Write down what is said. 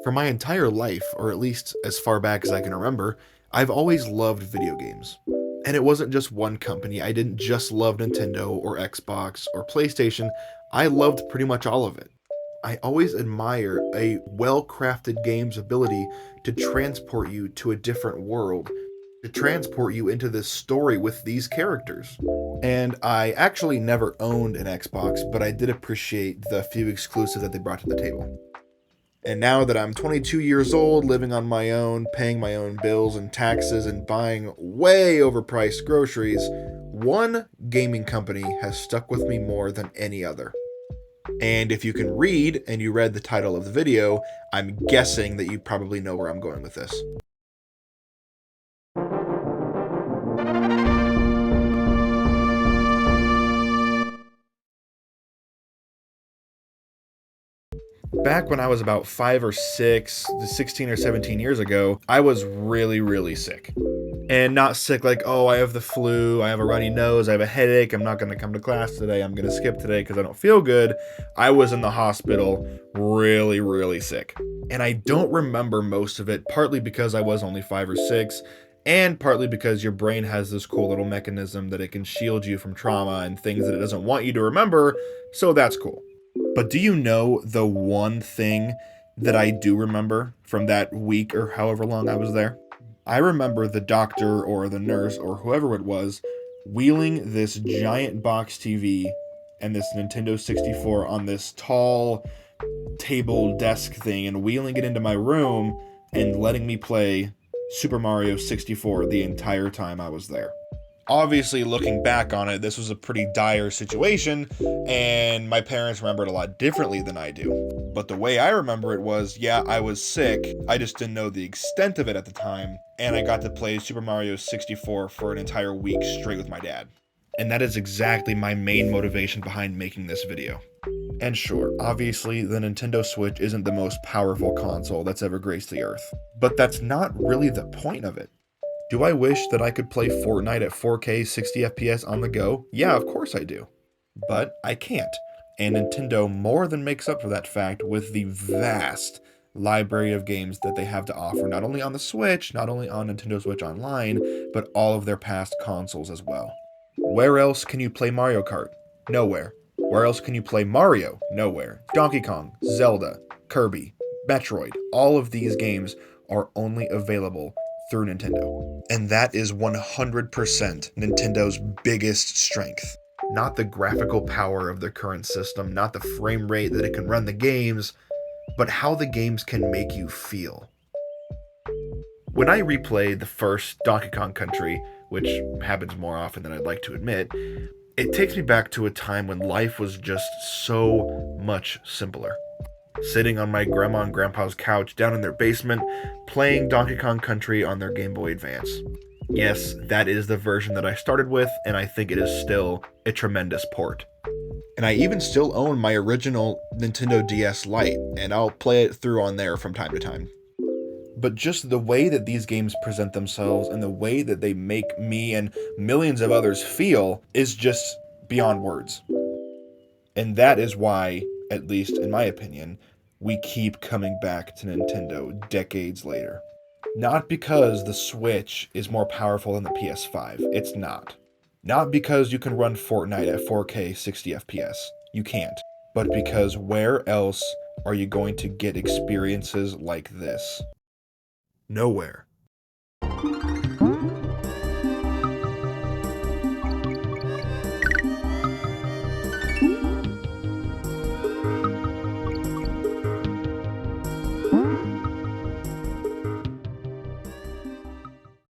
For my entire life, or at least as far back as I can remember, I've always loved video games. And it wasn't just one company. I didn't just love Nintendo or Xbox or PlayStation. I loved pretty much all of it. I always admire a well crafted game's ability to transport you to a different world, to transport you into this story with these characters. And I actually never owned an Xbox, but I did appreciate the few exclusives that they brought to the table. And now that I'm 22 years old, living on my own, paying my own bills and taxes, and buying way overpriced groceries, one gaming company has stuck with me more than any other. And if you can read and you read the title of the video, I'm guessing that you probably know where I'm going with this. Back when I was about 5 or 6, 16 or 17 years ago, I was really sick. And not sick like, oh, I have the flu, I have a runny nose, I have a headache, I'm not going to come to class today, I'm going to skip today because I don't feel good. I was in the hospital really sick. And I don't remember most of it, partly because I was only 5 or 6, and partly because your brain has this cool little mechanism that it can shield you from trauma and things that it doesn't want you to remember, so that's cool. But do you know the one thing that I do remember from that week or however long I was there? I remember the doctor or the nurse or whoever it was wheeling this giant box TV and this Nintendo 64 on this tall table desk thing and wheeling it into my room and letting me play Super Mario 64 the entire time I was there. Obviously, looking back on it, this was a pretty dire situation, and my parents remember it a lot differently than I do. But the way I remember it was, yeah, I was sick, I just didn't know the extent of it at the time, and I got to play Super Mario 64 for an entire week straight with my dad. And that is exactly my main motivation behind making this video. And sure, obviously, the Nintendo Switch isn't the most powerful console that's ever graced the earth, but that's not really the point of it. Do I wish that I could play Fortnite at 4K 60 FPS on the go? Yeah, of course I do. But I can't. And Nintendo more than makes up for that fact with the vast library of games that they have to offer, not only on the Switch, not only on Nintendo Switch Online, but all of their past consoles as well. Where else can you play Mario Kart? Nowhere. Where else can you play Mario? Nowhere. Donkey Kong, Zelda, Kirby, Metroid, all of these games are only available through Nintendo. And that is 100% Nintendo's biggest strength. Not the graphical power of the current system, not the frame rate that it can run the games, but how the games can make you feel. When I replay the first Donkey Kong Country, which happens more often than I'd like to admit, it takes me back to a time when life was just so much simpler. Sitting on my grandma and grandpa's couch down in their basement, playing Donkey Kong Country on their Game Boy Advance. Yes, that is the version that I started with, and I think it is still a tremendous port. And I even still own my original Nintendo DS Lite, and I'll play it through on there from time to time. But just the way that these games present themselves and the way that they make me and millions of others feel is just beyond words. And that is why, at least in my opinion, we keep coming back to Nintendo decades later. Not because the Switch is more powerful than the PS5. It's not. Not because you can run Fortnite at 4K 60 FPS. You can't. But because where else are you going to get experiences like this? Nowhere.